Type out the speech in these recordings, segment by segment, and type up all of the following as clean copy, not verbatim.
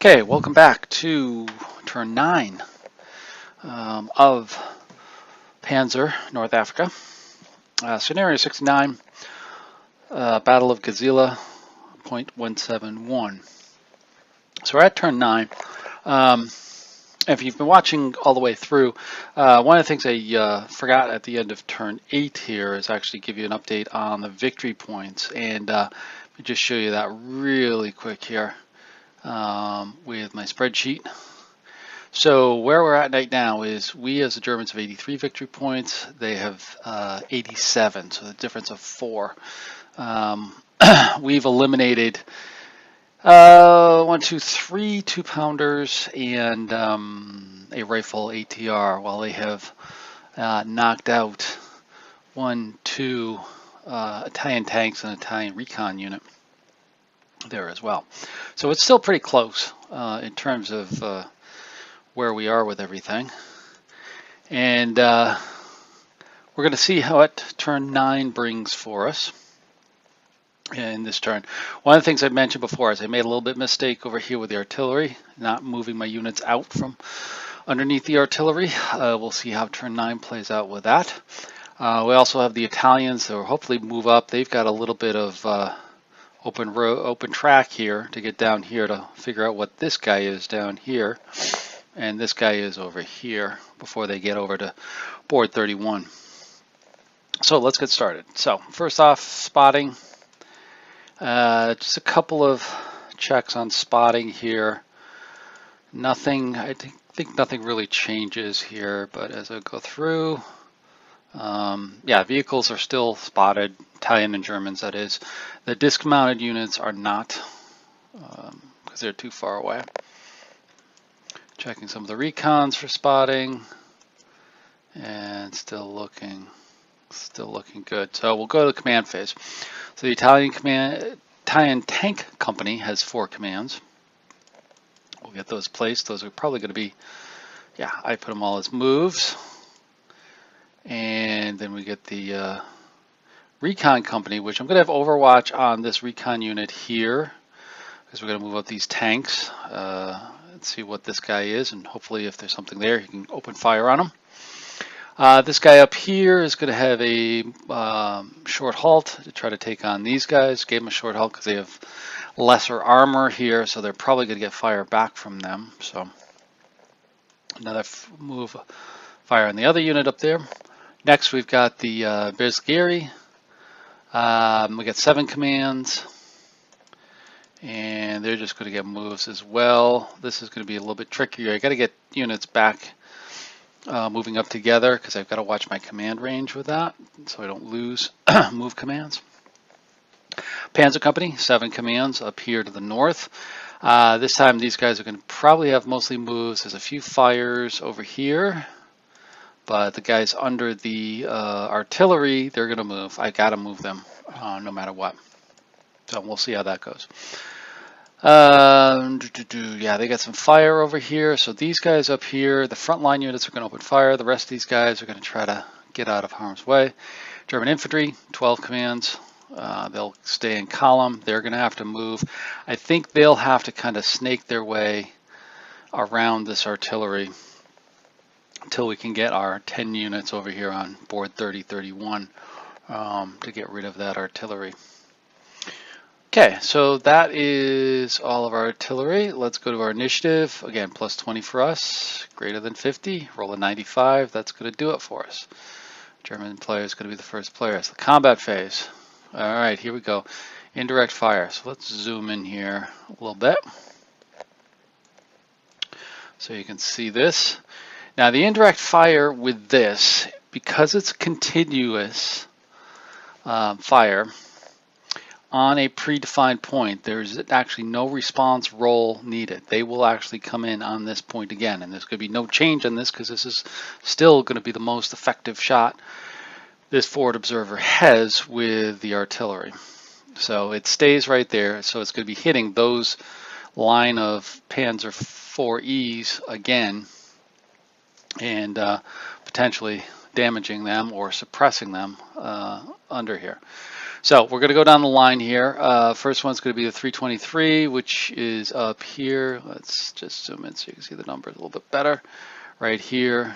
Okay, welcome back to turn 9 of Panzer, North Africa. Scenario 69, Battle of Gazala, .171. So we're at turn 9. If you've been watching all the way through, one of the things I forgot at the end of turn 8 here is actually give you an update on the victory points. And let me just show you that really quick here with my spreadsheet. So where we're at right now is we as the Germans have 83 victory points. They have 87, so the difference of 4. We've eliminated 1, 2, 3 2-pounders and a rifle ATR, while they have knocked out 1, 2 Italian tanks and Italian recon unit there as well. So it's still pretty close in terms of where we are with everything. And we're going to see what turn 9 brings for us in this turn. One of the things I mentioned before is I made a little bit mistake over here with the artillery, not moving my units out from underneath the artillery. We'll see how turn 9 plays out with that. We also have the Italians that will hopefully move up. They've got a little bit of open track here to get down here to figure out what this guy is down here. And this guy is over here before they get over to board 31. So let's get started. So first off, spotting. Just a couple of checks on spotting here. Nothing, I think nothing really changes here, but as I go through, yeah, vehicles are still spotted, Italian and Germans that is. The disc-mounted units are not, because they're too far away. Checking some of the recons for spotting, and still looking good. So we'll go to the command phase. So the Italian Tank Company has 4 commands. We'll get those placed. Those are probably going to be, yeah, I put them all as moves. And then we get the Recon Company, which I'm going to have Overwatch on this recon unit here, because we're going to move up these tanks. Let's see what this guy is, and hopefully if there's something there, he can open fire on him. This guy up here is going to have a short halt to try to take on these guys. Gave them a short halt because they have lesser armor here, so they're probably going to get fire back from them. So another move, fire on the other unit up there. Next we've got the Bersaglieri. We got 7 commands. And they're just going to get moves as well. This is going to be a little bit trickier. I got to get units back moving up together because I've got to watch my command range with that so I don't lose move commands. Panzer Company, 7 commands up here to the north. This time these guys are going to probably have mostly moves. There's a few fires over here, but the guys under the artillery, they're going to move. I got to move them no matter what. So we'll see how that goes. Yeah, they got some fire over here. So these guys up here, the front line units are going to open fire. The rest of these guys are going to try to get out of harm's way. German infantry, 12 commands. They'll stay in column. They're going to have to move. I think they'll have to kind of snake their way around this artillery until we can get our 10 units over here on board 30-31 to get rid of that artillery. Okay, so that is all of our artillery. Let's go to our initiative. Again, plus 20 for us, greater than 50, roll a 95. That's going to do it for us. German player is going to be the first player. It's the combat phase. All right, here we go. Indirect fire. So let's zoom in here a little bit so you can see this. Now, the indirect fire with this, because it's continuous fire, on a predefined point, there's actually no response roll needed. They will actually come in on this point again, and there's going to be no change on this because this is still going to be the most effective shot this forward observer has with the artillery. So it stays right there, so it's going to be hitting those line of Panzer 4Es again, and potentially damaging them or suppressing them under here. So we're going to go down the line here. First one's going to be the 323, which is up here. Let's just zoom in so you can see the numbers a little bit better. Right here.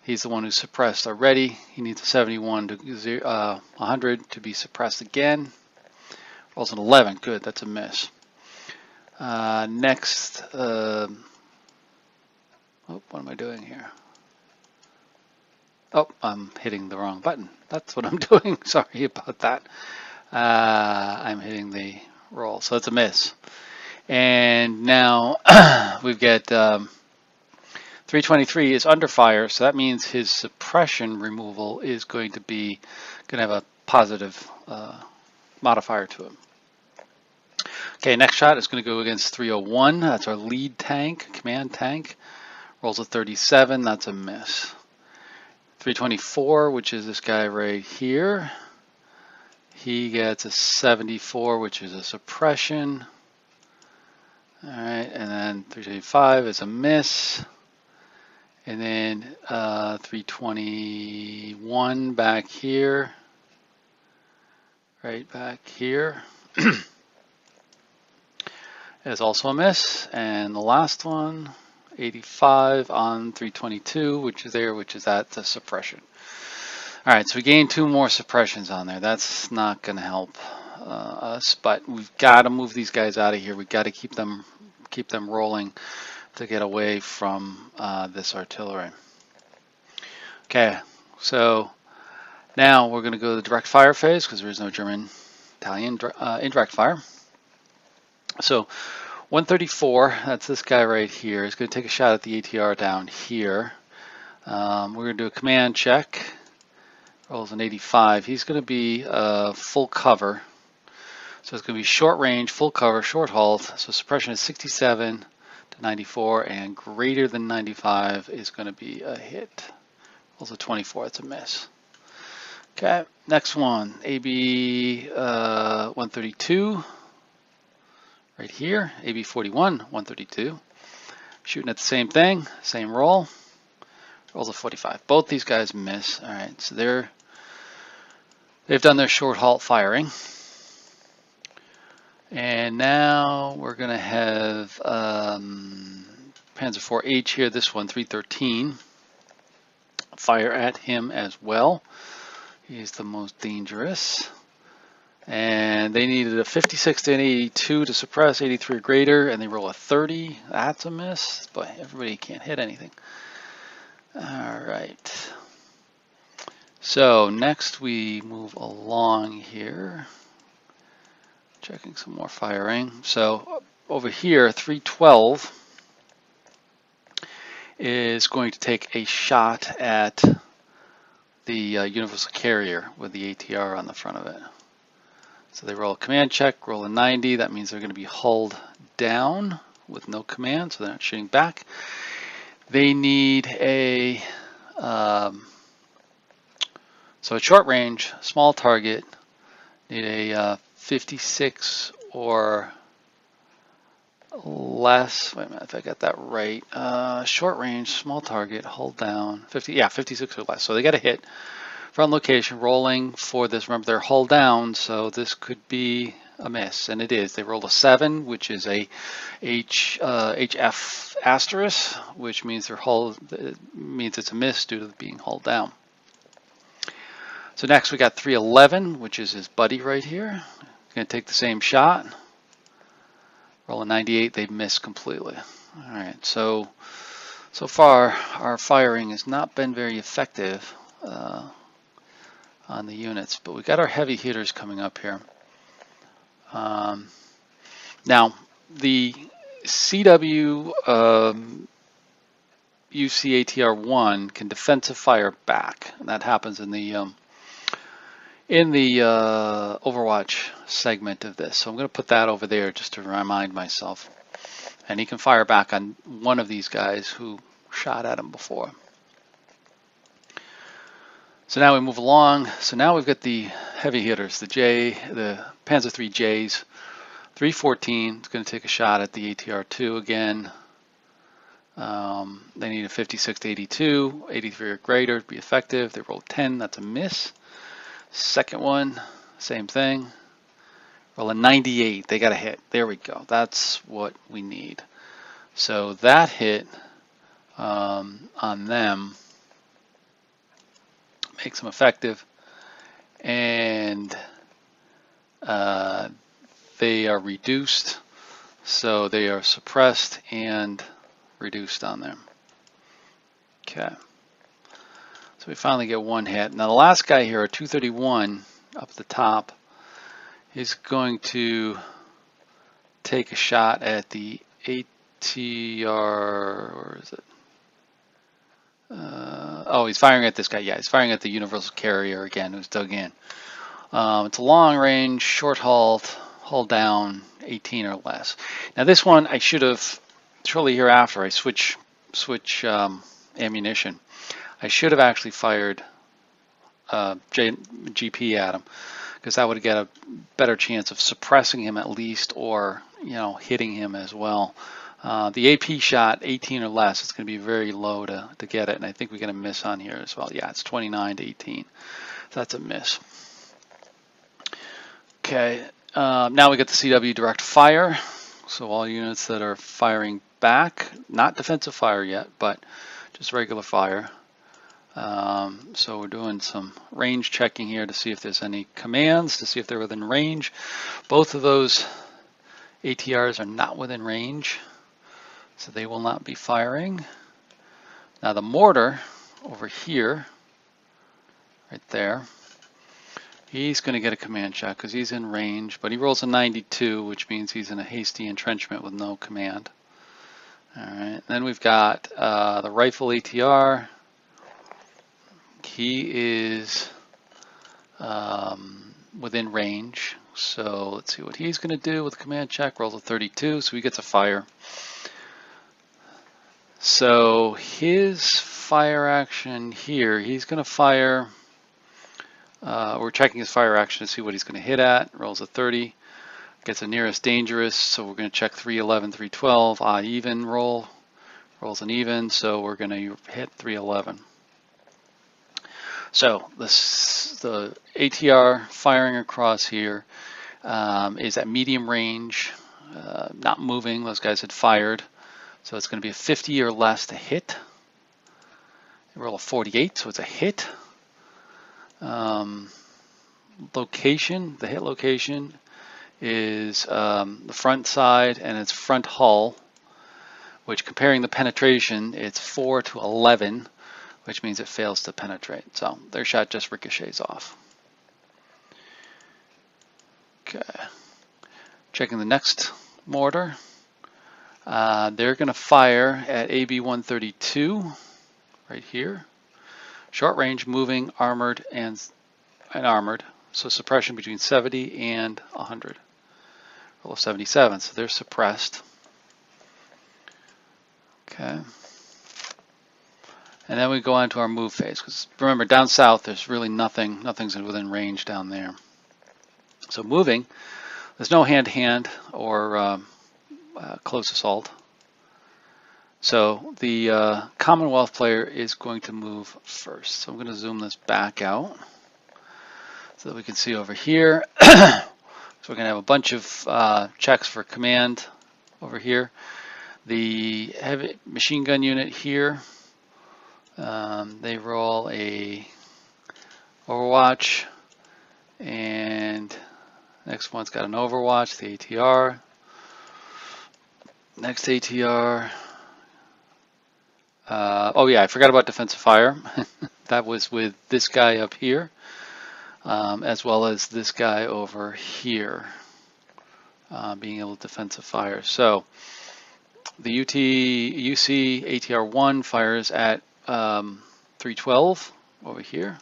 He's the one who's suppressed already. He needs a 71 to 100 to be suppressed again. Rolls an 11. Good, that's a miss. Next, what am I doing here? Oh, I'm hitting the wrong button. That's what I'm doing. Sorry about that. I'm hitting the roll, so it's a miss. And now we've got 323 is under fire, so that means his suppression removal is going to have a positive modifier to him. Okay, next shot is going to go against 301. That's our lead tank, command tank. Rolls a 37. That's a miss. 324, which is this guy right here. He gets a 74, which is a suppression. All right, and then 325 is a miss. And then 321 back here. Right back here. Is also a miss. And the last one, 85 on 322, which is at the suppression. All right, so we gained 2 more suppressions on there. That's not going to help us, but we've got to move these guys out of here. We've got to keep them rolling to get away from this artillery. Okay, so now we're going to go to the direct fire phase because there is no German Italian indirect fire. So 134, that's this guy right here, is going to take a shot at the ATR down here. We're going to do a command check. Rolls an 85. He's going to be full cover. So it's going to be short range, full cover, short halt. So suppression is 67 to 94, and greater than 95 is going to be a hit. Rolls a 24. It's a miss. Okay, next one, AB 132. Right here, AB 41, 132. Shooting at the same thing, same roll. Rolls a 45. Both these guys miss. All right, so they've done their short halt firing. And now we're going to have Panzer 4H here, this one, 313. Fire at him as well. He's the most dangerous. And they needed a 56 to an 82 to suppress, 83 or greater, and they roll a 30. That's a miss. Boy, everybody can't hit anything. All right. So next we move along here. Checking some more firing. So over here, 312 is going to take a shot at the universal carrier with the ATR on the front of it. So they roll a command check, roll a 90. That means they're going to be hulled down with no command, so they're not shooting back. They need a so at short range, small target, need a 56 or less. Wait a minute, if I got that right. Short range, small target, hold down, 56 or less. So they got a hit. Front location, rolling for this. Remember, they're hull down, so this could be a miss, and it is. They rolled a 7, which is a HF asterisk, which means it's a miss due to being hulled down. So next we got 311, which is his buddy right here. Going to take the same shot. Roll a 98. They missed completely. All right. So far our firing has not been very effective on the units, but we got our heavy hitters coming up here. Now the CW UCATR1 can defensive fire back, and that happens in the Overwatch segment of this. So I'm going to put that over there just to remind myself. And he can fire back on one of these guys who shot at him before. So now we move along. So now we've got the heavy hitters, the Panzer 3Js. 314 is going to take a shot at the ATR2 again. They need a 56 to 82, 83 or greater to be effective. They rolled 10, that's a miss. Second one, same thing. Roll a 98, they got a hit. There we go, that's what we need. So that hit on them makes them effective, and they are reduced, so they are suppressed and reduced on them. Okay, so we finally get one hit. Now the last guy here, 231 up at the top, is going to take a shot at the ATR, or is it? Oh, he's firing at this guy. Yeah, he's firing at the universal carrier again, who's dug in. It's a long range, short hull down, 18 or less. Now this one I should have, shortly hereafter I switch ammunition. I should have actually fired GP at him, because that would get a better chance of suppressing him at least, or hitting him as well. The AP shot, 18 or less, it's going to be very low to get it, and I think we're going to miss on here as well. Yeah, it's 29 to 18. So that's a miss. Okay, now we get the CW direct fire. So all units that are firing back, not defensive fire yet, but just regular fire. So we're doing some range checking here to see if there's any commands, to see if they're within range. Both of those ATRs are not within range, so they will not be firing. Now the mortar over here, right there, he's going to get a command check because he's in range, but he rolls a 92, which means he's in a hasty entrenchment with no command. All right, then we've got the rifle ATR. He is within range, so let's see what he's going to do with a command check. Rolls a 32, so he gets a fire. So his fire action here, he's going to fire. We're checking his fire action to see what he's going to hit at. Rolls a 30, gets a nearest dangerous, so we're going to check 311, 312. Even roll. Rolls an even, so we're going to hit 311. So the ATR firing across here is at medium range, not moving. Those guys had fired, so it's going to be a 50 or less to hit. They roll a 48, so it's a hit. Location, the hit location is the front side and its front hull, which, comparing the penetration, it's 4 to 11, which means it fails to penetrate. So their shot just ricochets off. Okay, checking the next mortar. They're going to fire at AB 132 right here. Short range, moving, armored, and armored. So suppression between 70 and 100. Roll of 77, so they're suppressed. Okay. And then we go on to our move phase, because remember, down south there's really nothing's within range down there. So moving, there's no hand-to-hand or close assault. So the Commonwealth player is going to move first. So I'm going to zoom this back out so that we can see over here. So we're going to have a bunch of checks for command over here. The heavy machine gun unit here, they roll a Overwatch, and next one's got an Overwatch, the ATR. Next ATR. Oh yeah, I forgot about defensive fire. That was with this guy up here, as well as this guy over here, being able to defensive fire. So the UC ATR-1 fires at 312 over here,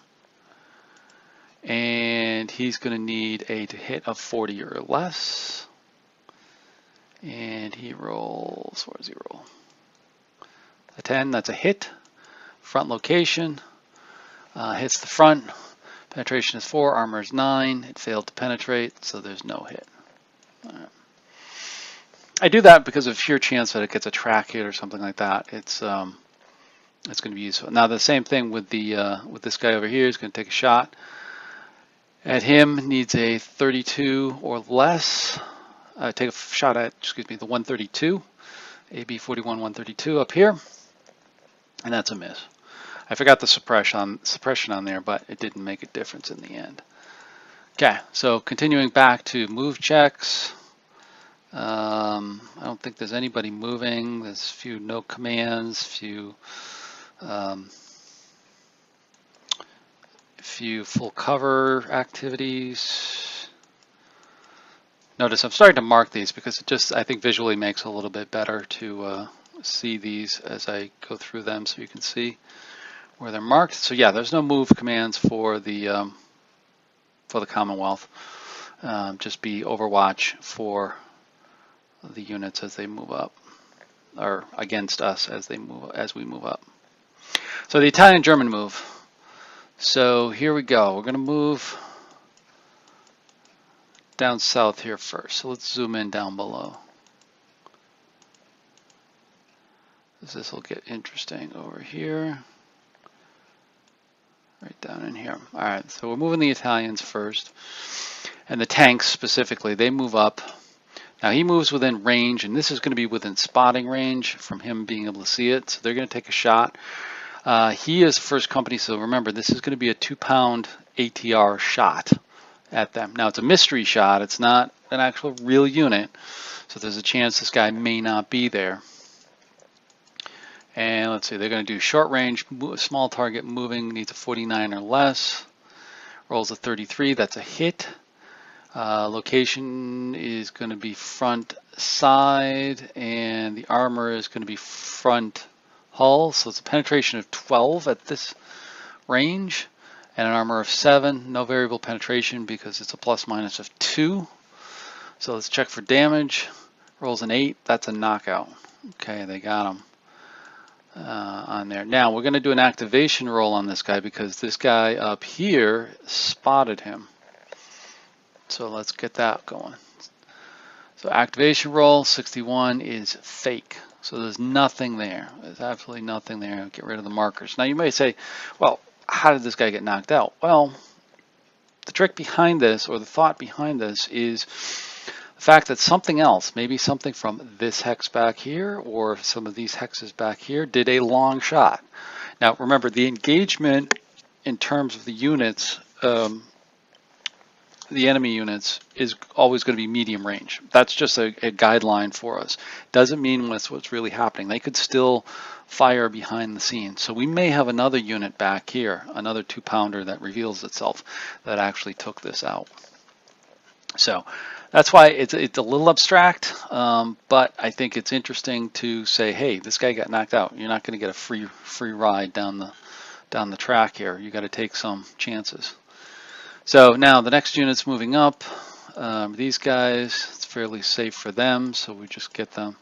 and he's going to need a hit of 40 or less, and he rolls, what does he roll? A 10, that's a hit. Front location, hits the front. Penetration is 4, armor is 9. It failed to penetrate, so there's no hit. All right. I do that because of sheer chance that it gets a track hit or something like that. It's going to be useful. Now the same thing with this guy over here. He's going to take a shot at him. Needs a 32 or less. Take a shot at, excuse me, the 132, AB 41 132 up here, and that's a miss. I forgot the suppression on there, but it didn't make a difference in the end. Okay, so continuing back to move checks. I don't think there's anybody moving. There's a few no commands, few full cover activities. Notice I'm starting to mark these because it just, I think, visually makes it a little bit better to see these as I go through them, so you can see where they're marked. So yeah, there's no move commands for the Commonwealth. Just be Overwatch for the units as they move up, or against us as we move up. So the Italian-German move. So here we go. We're going to move down south here first. So let's zoom in down below. This will get interesting over here. Right down in here. All right, so we're moving the Italians first. And the tanks specifically, they move up. Now he moves within range, and this is going to be within spotting range from him being able to see it. So they're going to take a shot. He is the first company, so remember, this is going to be a 2-pound ATR shot at them. Now it's a mystery shot. It's not an actual real unit. So there's a chance this guy may not be there. And let's see, they're going to do short range, small target moving, needs a 49 or less. Rolls a 33, that's a hit. Location is going to be front side, and the armor is going to be front hull. So it's a penetration of 12 at this range, and an armor of 7. No variable penetration because it's a plus minus of 2. So let's check for damage. Rolls an 8, that's a knockout. Okay, they got him. On there. Now we're going to do an activation roll on this guy because this guy up here spotted him. So let's get that going. So activation roll 61 is fake. So there's nothing there. There's absolutely nothing there. Get rid of the markers. Now you may say, well, how did this guy get knocked out? Well, the trick behind this, or the thought behind this, is the fact that something else, maybe something from this hex back here or some of these hexes back here, did a long shot. Now remember, the engagement in terms of the units, the enemy units, is always going to be medium range. That's just a guideline for us. Doesn't mean what's really happening. They could still fire behind the scenes. So we may have another unit back here, another 2-pounder that reveals itself that actually took this out. So that's why it's a little abstract, but I think it's interesting to say, hey, this guy got knocked out. You're not going to get a free ride down the track here. You got to take some chances. So now the next unit's moving up. These guys, it's fairly safe for them, so we just get them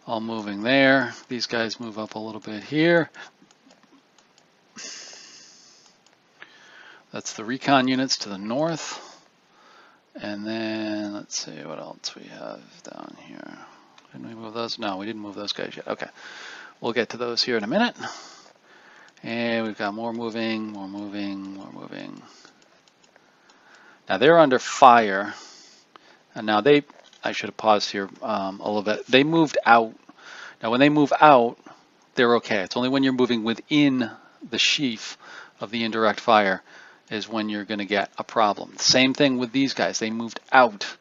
all moving there. These guys move up a little bit here. That's the recon units to the north. And then let's see what else we have down here. Didn't we move those? No, we didn't move those guys yet. Okay, we'll get to those here in a minute. And we've got more moving, more moving, more moving. Now they're under fire. And now I should have paused here a little bit. They moved out. Now when they move out, they're okay. It's only when you're moving within the sheath of the indirect fire is when you're going to get a problem. Same thing with these guys. They moved out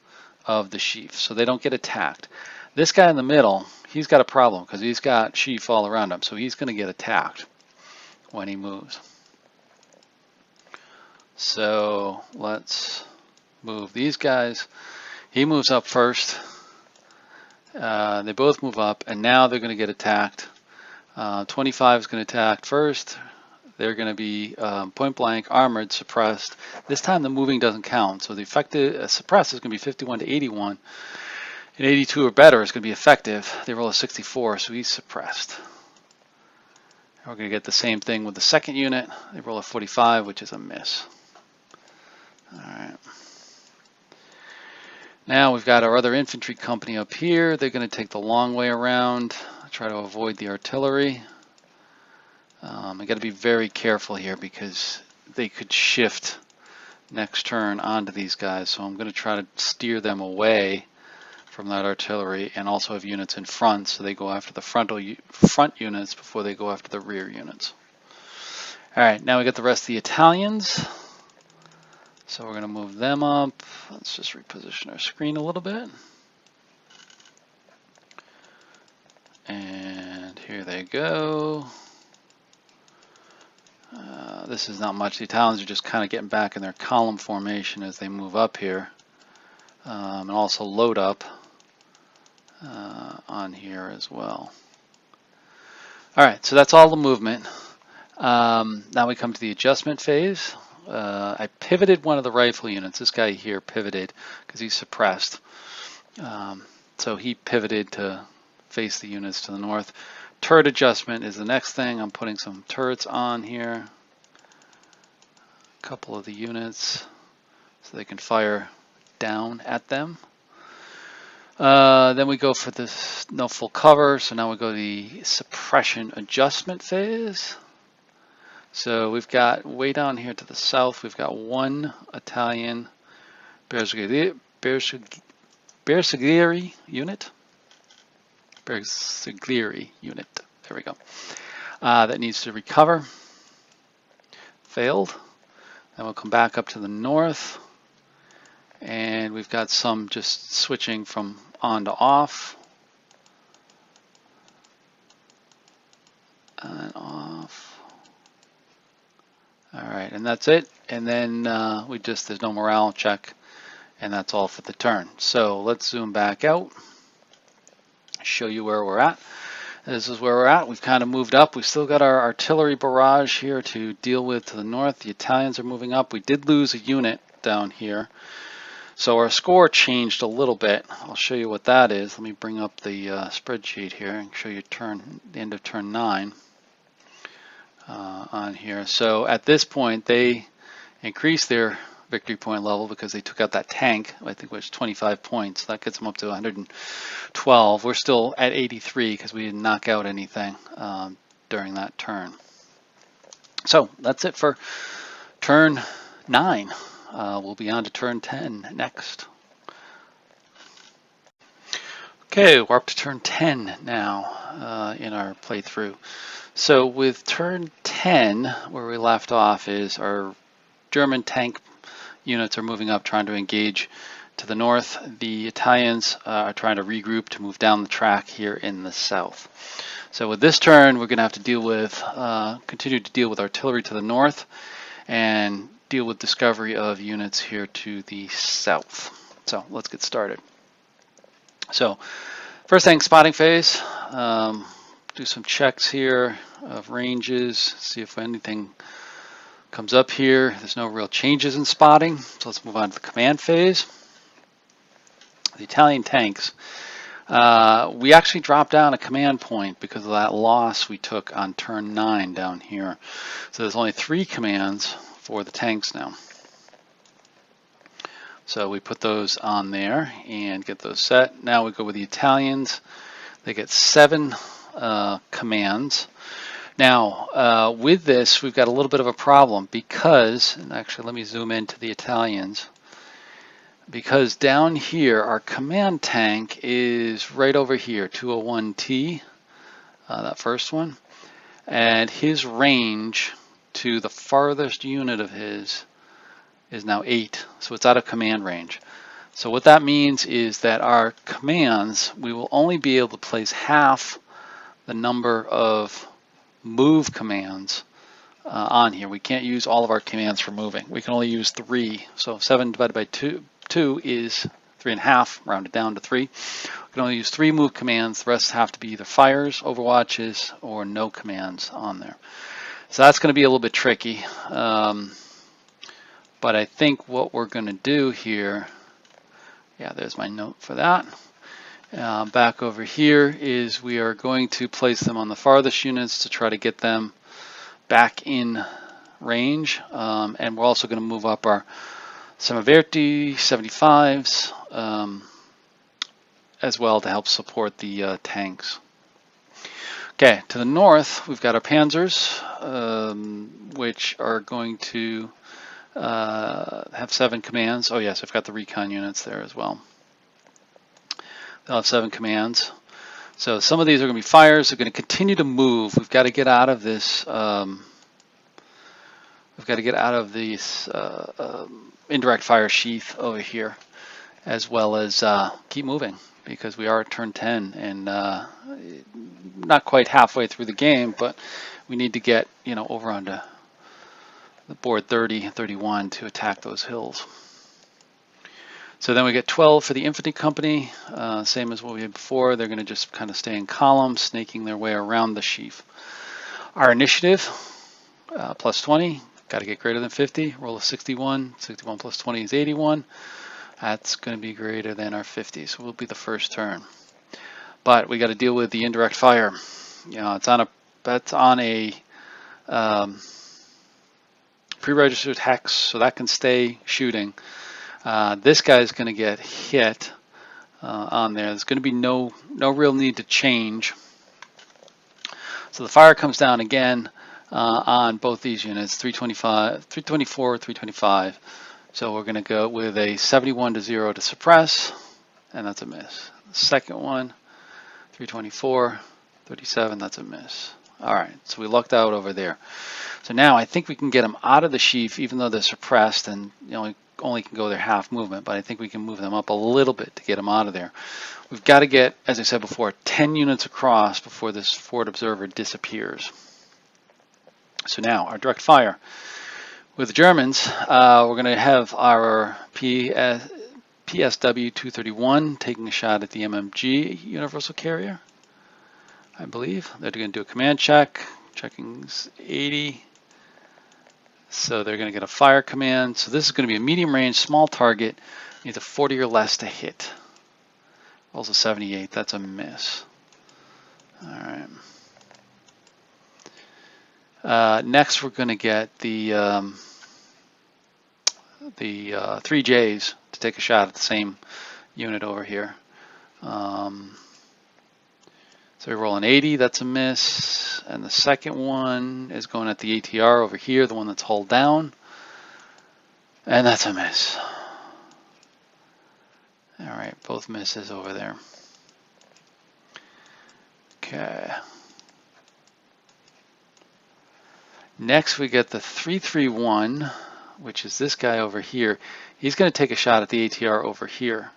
of the sheath, so they don't get attacked. This guy in the middle, he's got a problem because he's got sheath all around him, so he's going to get attacked when he moves. So let's move these guys. He moves up first. They both move up, and now they're going to get attacked. 25 is going to attack first. They're going to be point blank, armored, suppressed. This time the moving doesn't count. So the effective suppressed is going to be 51 to 81. And 82 or better is going to be effective. They roll a 64, so he's suppressed. And we're going to get the same thing with the second unit. They roll a 45, which is a miss. All right. Now we've got our other infantry company up here. They're going to take the long way around, try to avoid the artillery. I got to be very careful here because they could shift next turn onto these guys. So I'm going to try to steer them away from that artillery and also have units in front so they go after the front units before they go after the rear units. All right, now we got the rest of the Italians. So we're going to move them up. Let's just reposition our screen a little bit. And here they go. This is not much. The Italians are just kind of getting back in their column formation as they move up here. And also load up on here as well. All right, so that's all the movement. Now we come to the adjustment phase. I pivoted one of the rifle units. This guy here pivoted because he's suppressed. So he pivoted to face the units to the north. Turret adjustment is the next thing. I'm putting some turrets on here. A couple of the units so they can fire down at them. Then we go for this no full cover. So now we go to the suppression adjustment phase. So we've got way down here to the south, we've got one Italian Bersaglieri unit. Bersaglieri unit. There we go. That needs to recover. Failed. Then we'll come back up to the north. And we've got some just switching from on to off. And off. All right, and that's it. And then there's no morale check, and that's all for the turn. So let's zoom back out, show you where we're at. This is where we're at. We've kind of moved up. We've still got our artillery barrage here to deal with to the north. The Italians are moving up. We did lose a unit down here. So our score changed a little bit. I'll show you what that is. Let me bring up the spreadsheet here and show you the end of turn 9. On here. So at this point they increased their victory point level because they took out that tank. I think it was 25 points. That gets them up to 112. We're still at 83 because we didn't knock out anything during that turn. So that's it for turn 9. We'll be on to turn 10 next. Okay, we're up to turn 10 now in our playthrough. So with turn 10, where we left off is our German tank units are moving up, trying to engage to the north. The Italians are trying to regroup to move down the track here in the south. So with this turn, we're going to have to deal with, continue to deal with artillery to the north and deal with discovery of units here to the south. So let's get started. So first thing, spotting phase. Do some checks here of ranges, see if anything comes up here. There's no real changes in spotting, so let's move on to the command phase. The Italian tanks. We actually dropped down a command point because of that loss we took on turn 9 down here. So there's only 3 commands for the tanks now. So we put those on there and get those set. Now we go with the Italians. They get 7 commands. Now with this we've got a little bit of a problem because, and actually let me zoom into the Italians, because down here our command tank is right over here, 201T, that first one, and his range to the farthest unit of his is now 8, so it's out of command range. So what that means is that our commands, we will only be able to place half the number of move commands on here. We can't use all of our commands for moving. We can only use 3. So 7 divided by 2 is 3.5, rounded down to 3. We can only use 3 move commands. The rest have to be either fires, overwatches, or no commands on there. So that's going to be a little bit tricky. But I think what we're going to do here, yeah, there's my note for that. Back over here is we are going to place them on the farthest units to try to get them back in range. And we're also going to move up our Semiverti 75s as well to help support the tanks. Okay, to the north, we've got our Panzers, which are going to have 7 commands. Oh yes, I've got the recon units there as well. They'll have 7 commands. So some of these are going to be fires. They're going to continue to move. We've got to get out of this. Indirect fire sheath over here, as well as keep moving, because we are at turn 10 and not quite halfway through the game, but we need to get over onto the board 30, 31 to attack those hills. So then we get 12 for the infantry company, same as what we had before. They're going to just kind of stay in columns, snaking their way around the sheaf. Our initiative, plus 20, got to get greater than 50. Roll a 61. 61 plus 20 is 81. That's going to be greater than our 50, so we'll be the first turn. But we got to deal with the indirect fire. That's on a pre-registered hex, so that can stay shooting. This guy's going to get hit on there. There's going to be no real need to change. So the fire comes down again on both these units, 324, 325. So we're going to go with a 71 to 0 to suppress, and that's a miss. The second one, 324, 37, that's a miss. All right, so we lucked out over there. So now I think we can get them out of the sheaf, even though they're suppressed, and only can go their half movement, but I think we can move them up a little bit to get them out of there. We've got to get, as I said before, 10 units across before this forward observer disappears. So now our direct fire. With the Germans, we're going to have our PSW 231 taking a shot at the MMG universal carrier, I believe. They're going to do a command check. Checking's 80. So they're going to get a fire command. So this is going to be a medium range, small target. Needs a 40 or less to hit. Rolls a 78. That's a miss. All right. Next, we're going to get the 3Js to take a shot at the same unit over here. So we roll an 80, that's a miss. And the second one is going at the ATR over here, the one that's hull down. And that's a miss. All right, both misses over there. Okay. Next we get the 331, which is this guy over here. He's going to take a shot at the ATR over here.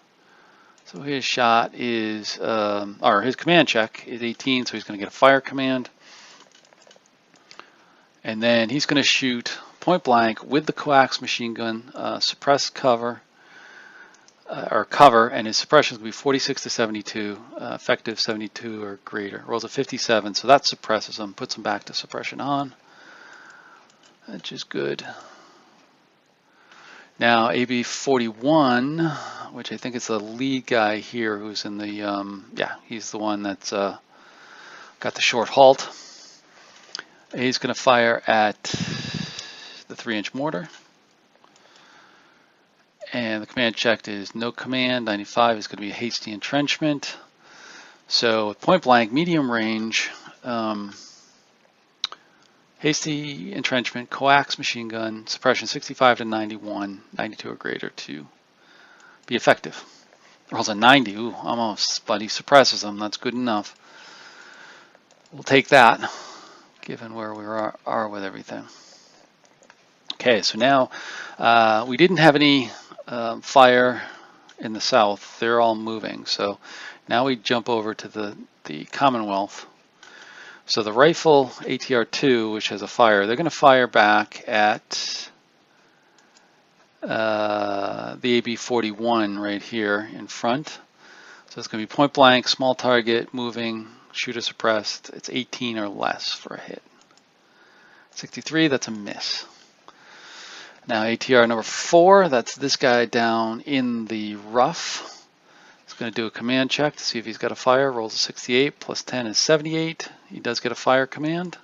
So his shot is, or his command check is 18, so he's going to get a fire command. And then he's going to shoot point blank with the coax machine gun, suppress cover, and his suppression is going to be 46 to 72, effective 72 or greater. Rolls a 57, so that suppresses him, puts him back to suppression on, which is good. Now AB 41, which I think is the lead guy here, who's in the, yeah, he's the one that's got the short halt. He's going to fire at the 3-inch mortar. And the command checked is no command. 95 is going to be a hasty entrenchment. So with point blank, medium range, hasty entrenchment, coax machine gun, suppression 65 to 91, 92 or greater to be effective. Rolls a 90, ooh, almost, but he suppresses them. That's good enough. We'll take that, given where we are with everything. Okay, so now we didn't have any fire in the south. They're all moving. So now we jump over to the Commonwealth. So the rifle ATR-2, which has a fire, they're going to fire back at the AB-41 right here in front. So it's going to be point blank, small target, moving, shooter suppressed. It's 18 or less for a hit. 63, that's a miss. Now ATR number 4, that's this guy down in the rough. He's going to do a command check to see if he's got a fire. Rolls a 68, plus 10 is 78. He does get a fire command.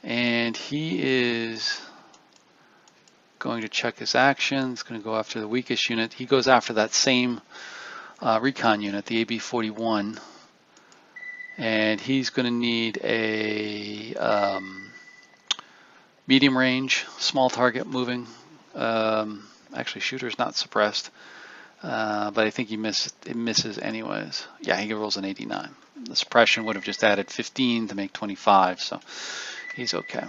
And he is going to check his action. He's going to go after the weakest unit. He goes after that same recon unit, the AB-41, and he's going to need a medium range, small target moving. Actually, shooter's not suppressed, but I think it misses anyways. Yeah, he rolls an 89. The suppression would have just added 15 to make 25, so he's okay.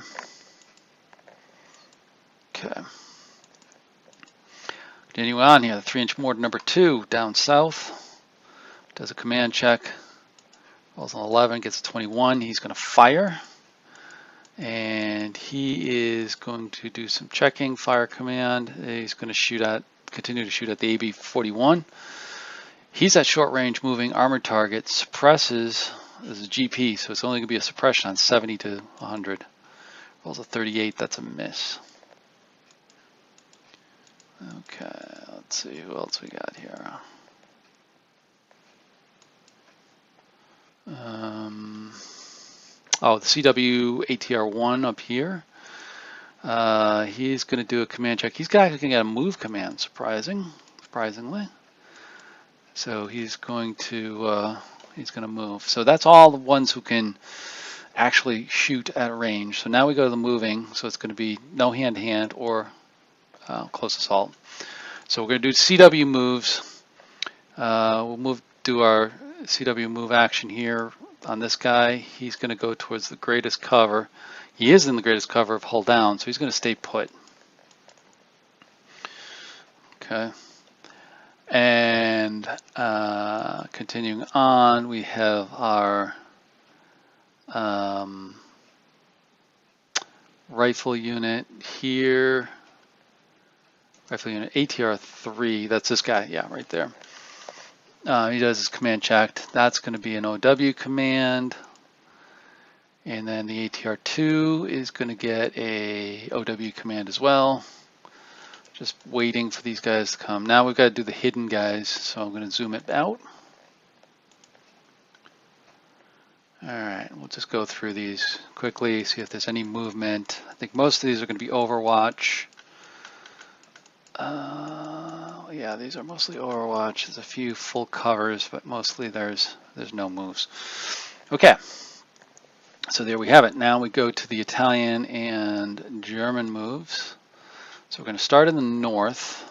Okay. Continue on here, the 3-inch mortar number 2 down south. Does a command check. Rolls an 11, gets a 21. He's going to fire. And he is going to do some checking, fire command. He's going to continue to shoot at the AB-41. He's at short range moving armored target, suppresses, this is GP, so it's only going to be a suppression on 70 to 100. Rolls a 38, that's a miss. Okay, let's see who else we got here. Oh, the CW ATR-1 up here. He's going to do a command check. He's actually going to get a move command, surprisingly. So he's going to move. So that's all the ones who can actually shoot at range. So now we go to the moving. So it's going to be no hand-to-hand or close assault. So we're going to do CW moves. We'll do our CW move action here on this guy. He's going to go towards the greatest cover. He is in the greatest cover of hull down, so he's going to stay put. Okay. And continuing on, we have our rifle unit here. Rifle unit ATR-3, that's this guy, yeah, right there. He does his command check. That's going to be an OW command. And then the ATR-2 is going to get a OW command as well. Just waiting for these guys to come. Now we've got to do the hidden guys, so I'm going to zoom it out. Alright, we'll just go through these quickly, see if there's any movement. I think most of these are going to be Overwatch. Yeah, these are mostly Overwatch. There's a few full covers, but mostly there's no moves. Okay, so there we have it. Now we go to the Italian and German moves. So we're going to start in the north.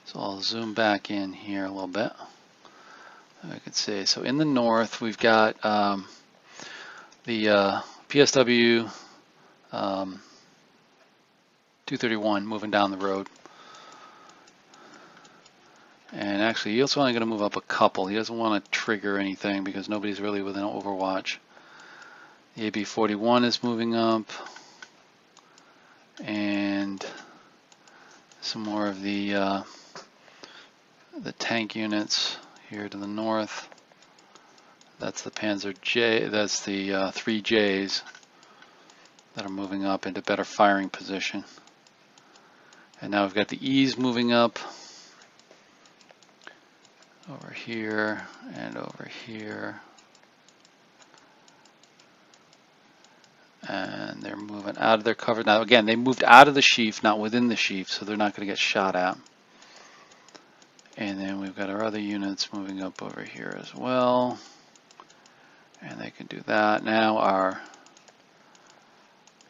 So I'll zoom back in here a little bit. I can see. So in the north, we've got the PSW 231 moving down the road. And actually, he's only going to move up a couple. He doesn't want to trigger anything because nobody's really within Overwatch. The AB-41 is moving up. And some more of the tank units here to the north. That's the Panzer J. That's the 3Js that are moving up into better firing position. And now we've got the E's moving up over here and over here. And they're moving out of their cover. Now again, they moved out of the sheaf, not within the sheaf, so they're not going to get shot at. And then we've got our other units moving up over here as well. And they can do that. Now our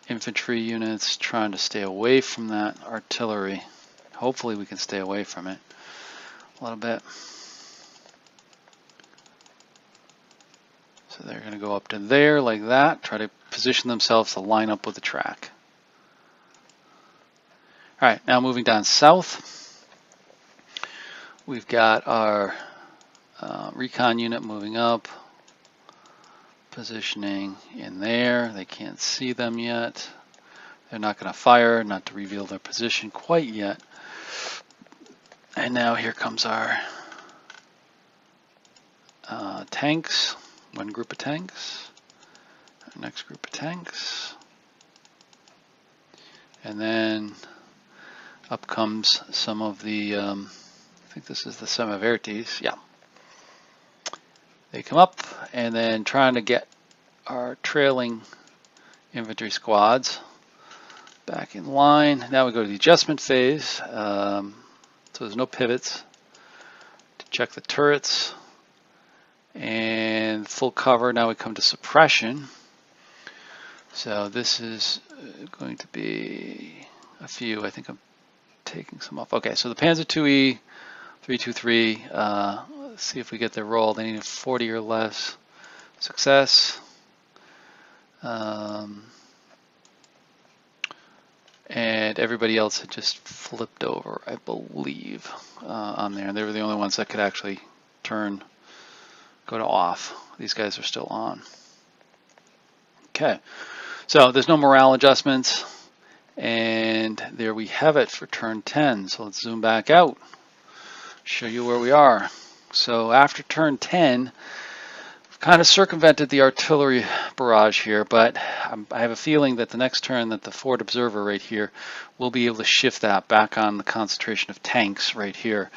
infantry units trying to stay away from that artillery. Hopefully we can stay away from it a little bit. So they're going to go up to there like that, try to position themselves to line up with the track. All right, now moving down south, we've got our recon unit moving up, positioning in there. They can't see them yet. They're not going to fire, not to reveal their position quite yet. And now here comes our tanks. One group of tanks, next group of tanks, and then up comes some of the, I think this is the Semivertes, yeah. They come up and then trying to get our trailing infantry squads back in line. Now we go to the adjustment phase. So there's no pivots. To check the turrets and full cover. Now we come to suppression. So this is going to be a few. I think I'm taking some off. Okay, so the Panzer 2E 323. Let's see if we get their roll. They need 40 or less. Success. And everybody else had just flipped over, I believe, on there. They were the only ones that could actually go to off. These guys are still on. Okay, so there's no morale adjustments. And there we have it for turn 10. So let's zoom back out, show you where we are. So after turn 10, kind of circumvented the artillery barrage here, but I have a feeling that the next turn that the forward observer right here will be able to shift that back on the concentration of tanks right here,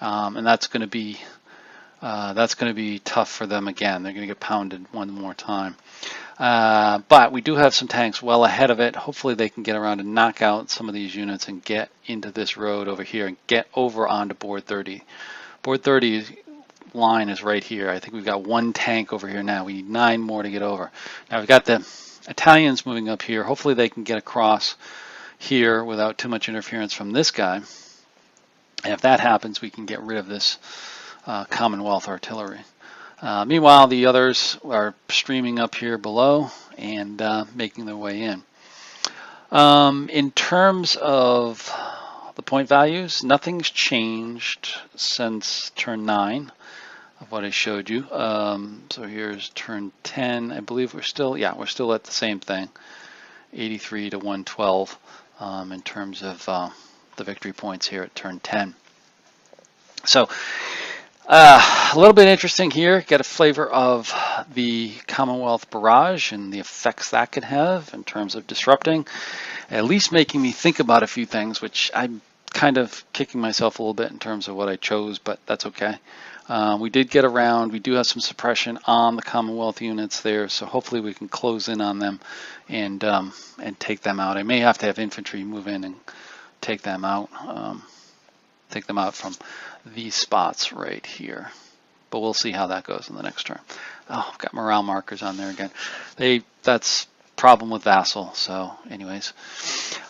and that's going to be tough for them again. They're going to get pounded one more time. But we do have some tanks well ahead of it. Hopefully they can get around and knock out some of these units and get into this road over here and get over onto board 30. Board 30 line is right here. I think we've got one tank over here now. We need 9 more to get over. Now we've got the Italians moving up here. Hopefully they can get across here without too much interference from this guy. And if that happens, we can get rid of this Commonwealth artillery. Meanwhile, the others are streaming up here below and making their way in. In terms of the point values, nothing's changed since turn 9 of what I showed you. So here's turn 10. I believe we're still at the same thing, 83 to 112 in terms of the victory points here at turn 10. So a little bit interesting here, get a flavor of the Commonwealth barrage and the effects that could have in terms of disrupting, at least making me think about a few things, which I'm kind of kicking myself a little bit in terms of what I chose, but that's okay. We did get around. We do have some suppression on the Commonwealth units there, so hopefully we can close in on them and take them out. I may have to have infantry move in and take them out from these spots right here. But we'll see how that goes in the next turn. Oh, I've got morale markers on there again. That's problem with Vassal. So anyways,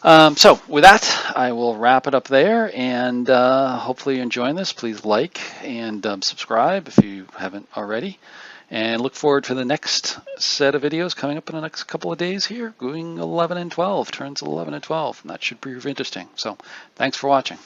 so with that, I will wrap it up there, and hopefully you're enjoying this. Please like and subscribe if you haven't already, and look forward to the next set of videos coming up in the next couple of days here, going 11 and 12, turns 11 and 12, and that should prove interesting. So thanks for watching.